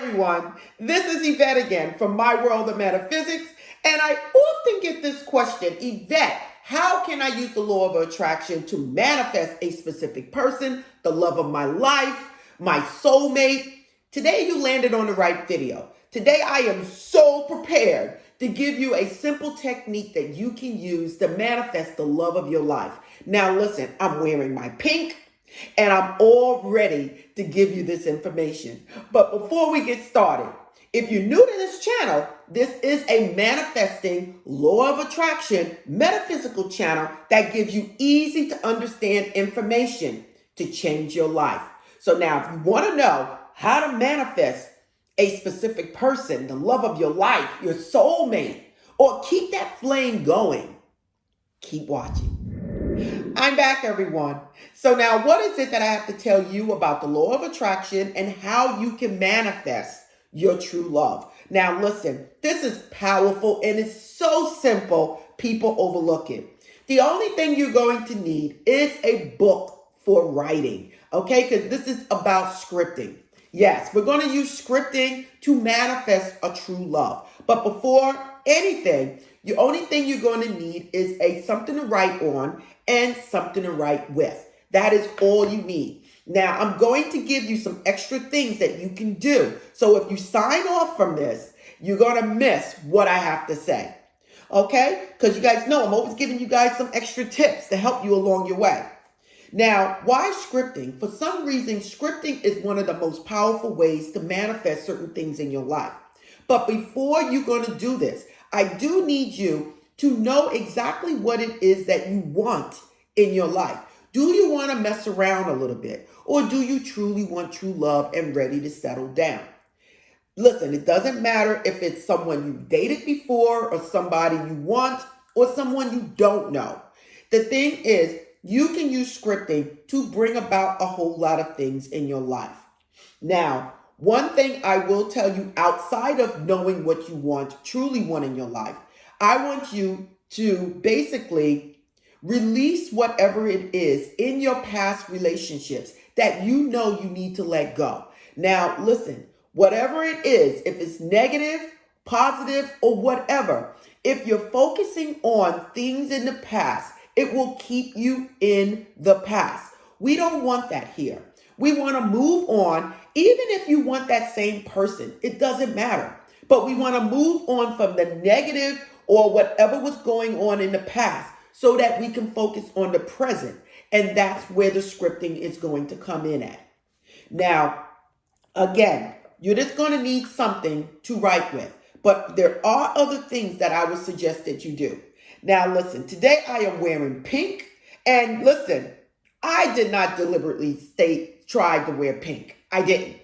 everyone, this is Yvette again from My World of Metaphysics, and I often get this question, Yvette, how can I use the law of attraction to manifest a specific person, the love of my life, my soulmate? Today you landed on the right video. Today I am so prepared to give you a simple technique that you can use to manifest the love of your life. Now listen, I'm wearing my pink, and I'm all ready to give you this information. But before we get started, if you're new to this channel, this is a manifesting law of attraction metaphysical channel that gives you easy to understand information to change your life. So now if you want to know how to manifest a specific person, the love of your life, your soulmate, or keep that flame going, keep watching. I'm back, everyone. So now what is it that I have to tell you about the law of attraction and how you can manifest your true love? Now listen, this is powerful and it's so simple, people overlook it. The only thing you're going to need is a book for writing, okay? Because this is about scripting. Yes, we're going to use scripting to manifest a true love. But before anything, the only thing you're going to need is something to write on and something to write with. That is all you need. Now, I'm going to give you some extra things that you can do. So if you sign off from this, you're going to miss what I have to say. Okay? Because you guys know I'm always giving you guys some extra tips to help you along your way. Now, why scripting? For some reason, scripting is one of the most powerful ways to manifest certain things in your life. But before you're going to do this, I do need you to know exactly what it is that you want in your life. Do you want to mess around a little bit? Or do you truly want true love and ready to settle down? Listen, it doesn't matter if it's someone you dated before or somebody you want or someone you don't know. The thing is, you can use scripting to bring about a whole lot of things in your life. Now, one thing I will tell you outside of knowing what you want, truly want in your life, I want you to basically release whatever it is in your past relationships that you know you need to let go. Now, listen, whatever it is, if it's negative, positive, or whatever, if you're focusing on things in the past, it will keep you in the past. We don't want that here. We want to move on, even if you want that same person. It doesn't matter. But we want to move on from the negative or whatever was going on in the past so that we can focus on the present. And that's where the scripting is going to come in at. Now, again, you're just going to need something to write with. But there are other things that I would suggest that you do. Now, listen, today I am wearing pink. And listen, I did not deliberately try to wear pink. I didn't.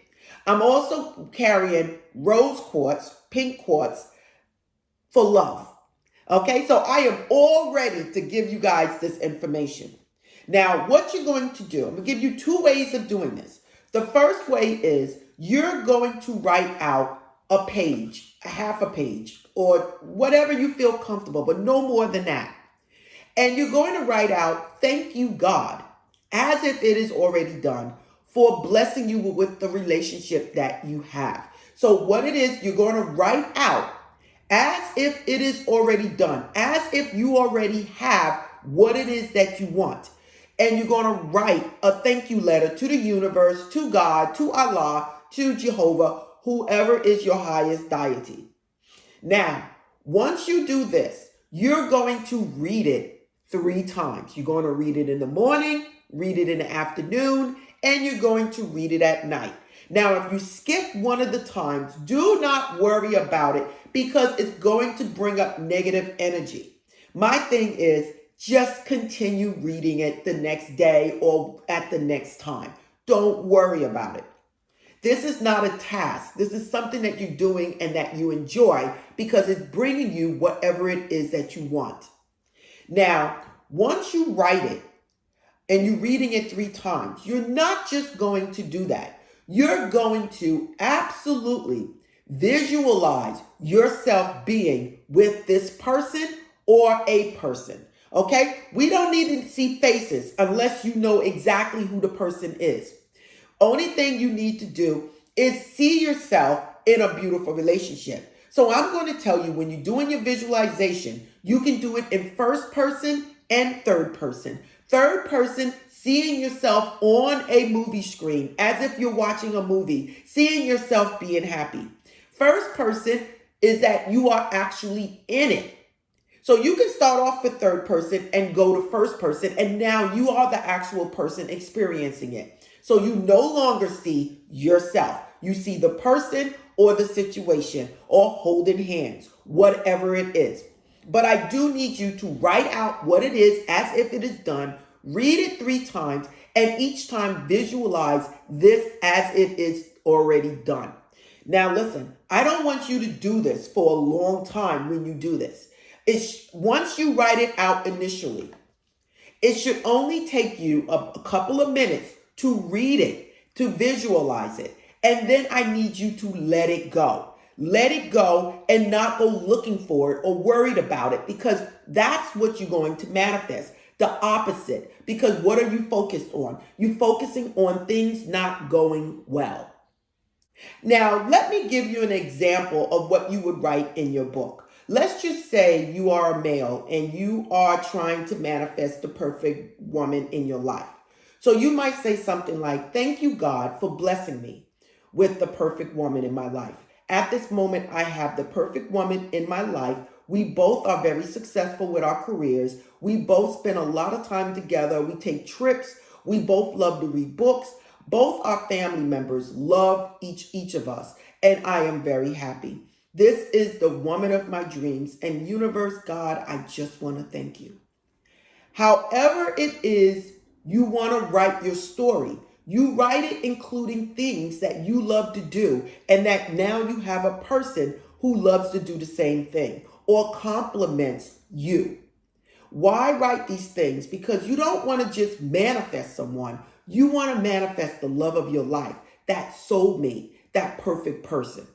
I'm also carrying rose quartz, pink quartz for love. Okay, so I am all ready to give you guys this information. Now, what you're going to do, I'm going to give you two ways of doing this. The first way is you're going to write out a page, a half a page, or whatever you feel comfortable, but no more than that. And you're going to write out, thank you, God, as if it is already done, for blessing you with the relationship that you have. So what it is, you're going to write out as if it is already done, as if you already have what it is that you want. And you're going to write a thank you letter to the universe, to God, to Allah, to Jehovah, whoever is your highest deity. Now, once you do this, you're going to read it 3 times. You're going to read it in the morning, read it in the afternoon, and you're going to read it at night. Now, if you skip one of the times, do not worry about it because it's going to bring up negative energy. My thing is just continue reading it the next day or at the next time. Don't worry about it. This is not a task. This is something that you're doing and that you enjoy because it's bringing you whatever it is that you want. Now, once you write it and you're reading it 3 times, you're not just going to do that. You're going to absolutely visualize yourself being with this person or a person. Okay? We don't need to see faces unless you know exactly who the person is. Only thing you need to do is see yourself in a beautiful relationship. So I'm going to tell you, when you're doing your visualization, you can do it in first person and third person. Third person, seeing yourself on a movie screen as if you're watching a movie, seeing yourself being happy. First person is that you are actually in it. So you can start off with third person and go to first person, and now you are the actual person experiencing it. So you no longer see yourself. You see the person or the situation or holding hands, whatever it is. But I do need you to write out what it is as if it is done, read it 3 times, and each time visualize this as it is already done. Now listen, I don't want you to do this for a long time when you do this. Once you write it out initially, it should only take you a couple of minutes to read it, to visualize it. And then I need you to let it go. Let it go and not go looking for it or worried about it, because that's what you're going to manifest. The opposite. Because what are you focused on? You're focusing on things not going well. Now, let me give you an example of what you would write in your book. Let's just say you are a male and you are trying to manifest the perfect woman in your life. So you might say something like, "Thank you, God, for blessing me with the perfect woman in my life. At this moment, I have the perfect woman in my life. We both are very successful with our careers. We both spend a lot of time together. We take trips. We both love to read books. Both our family members love each of us, and I am very happy. This is the woman of my dreams, and universe, God, I just want to thank you." However it is you want to write your story, you write it including things that you love to do, and that now you have a person who loves to do the same thing or compliments you. Why write these things? Because you don't want to just manifest someone. You want to manifest the love of your life, that soulmate, that perfect person.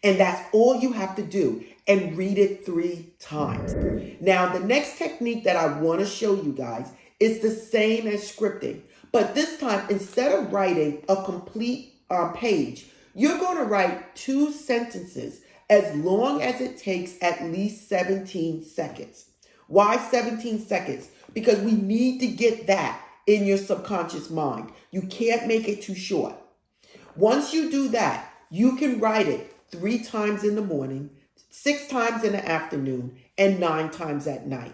And that's all you have to do, and read it 3 times. Now, the next technique that I want to show you guys is the same as scripting. But this time, instead of writing a complete page, you're going to write 2 sentences as long as it takes at least 17 seconds. Why 17 seconds? Because we need to get that in your subconscious mind. You can't make it too short. Once you do that, you can write it 3 times in the morning, 6 times in the afternoon, and 9 times at night.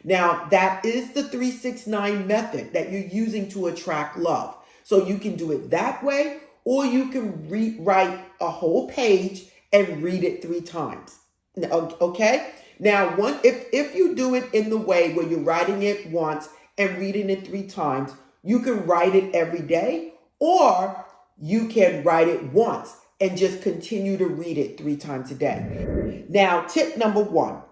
Now, that is the 3-6-9 method that you're using to attract love. So you can do it that way, or you can write a whole page and read it 3 times. Okay? Now, if you do it in the way where you're writing it once and reading it 3 times, you can write it every day, or you can write it once and just continue to read it 3 times a day. Now, tip number 1.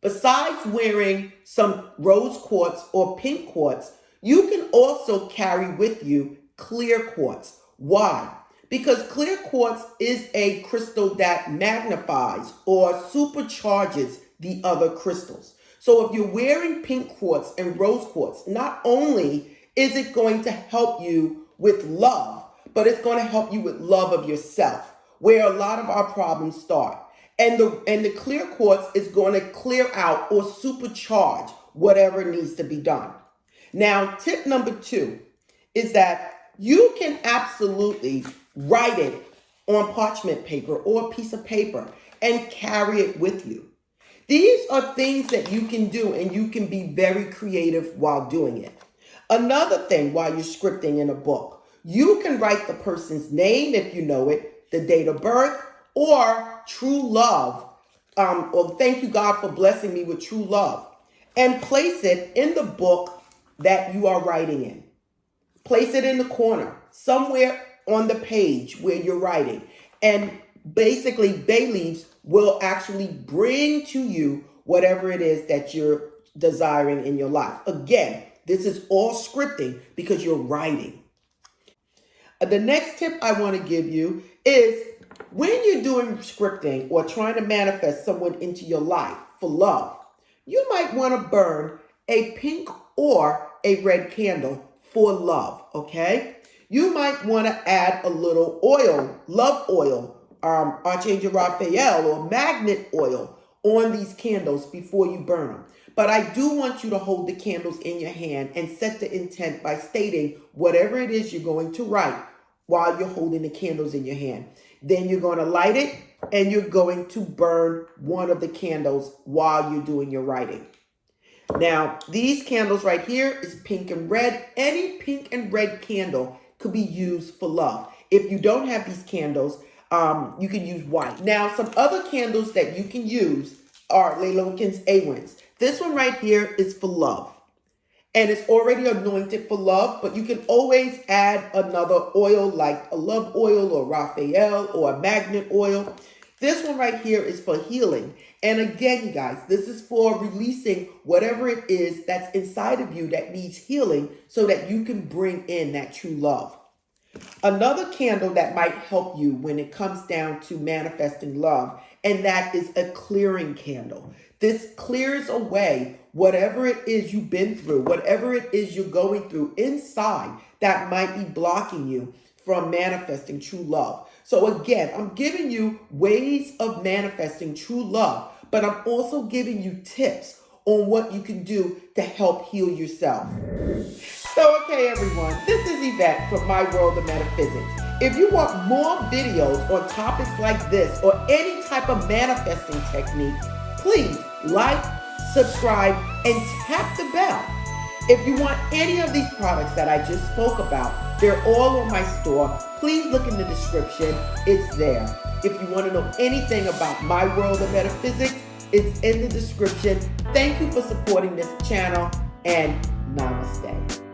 Besides wearing some rose quartz or pink quartz, you can also carry with you clear quartz. Why? Because clear quartz is a crystal that magnifies or supercharges the other crystals. So if you're wearing pink quartz and rose quartz, not only is it going to help you with love, but it's going to help you with love of yourself, where a lot of our problems start. And the clear quartz is going to clear out or supercharge whatever needs to be done. Now, tip number 2 is that you can absolutely write it on parchment paper or a piece of paper and carry it with you. These are things that you can do, and you can be very creative while doing it. Another thing, while you're scripting in a book, you can write the person's name if you know it, the date of birth, or true love, or "Thank you, God, for blessing me with true love," and place it in the book that you are writing in. Place it in the corner, somewhere on the page where you're writing. And basically, bay leaves will actually bring to you whatever it is that you're desiring in your life. Again, this is all scripting because you're writing. The next tip I want to give you is, when you're doing scripting or trying to manifest someone into your life for love, you might want to burn a pink or a red candle for love, okay? You might want to add a little oil, love oil, Archangel Raphael or magnet oil on these candles before you burn them. But I do want you to hold the candles in your hand and set the intent by stating whatever it is you're going to write while you're holding the candles in your hand. Then you're going to light it and you're going to burn one of the candles while you're doing your writing. Now, these candles right here is pink and red. Any pink and red candle could be used for love. If you don't have these candles, you can use white. Now, some other candles that you can use are Lailokin's A-Winds. This one right here is for love. And it's already anointed for love, but you can always add another oil like a love oil or Raphael or a magnet oil. This one right here is for healing. And again, you guys, this is for releasing whatever it is that's inside of you that needs healing so that you can bring in that true love. Another candle that might help you when it comes down to manifesting love, and that is a clearing candle. This clears away whatever it is you've been through, whatever it is you're going through inside that might be blocking you from manifesting true love. So again, I'm giving you ways of manifesting true love, but I'm also giving you tips on what you can do to help heal yourself. So, okay, everyone, this is Yvette from My World of Metaphysics. If you want more videos on topics like this or any type of manifesting technique, please like, subscribe, and tap the bell. If you want any of these products that I just spoke about, they're all on my store. Please look in the description. It's there. If you want to know anything about My World of Metaphysics, it's in the description. Thank you for supporting this channel, and namaste.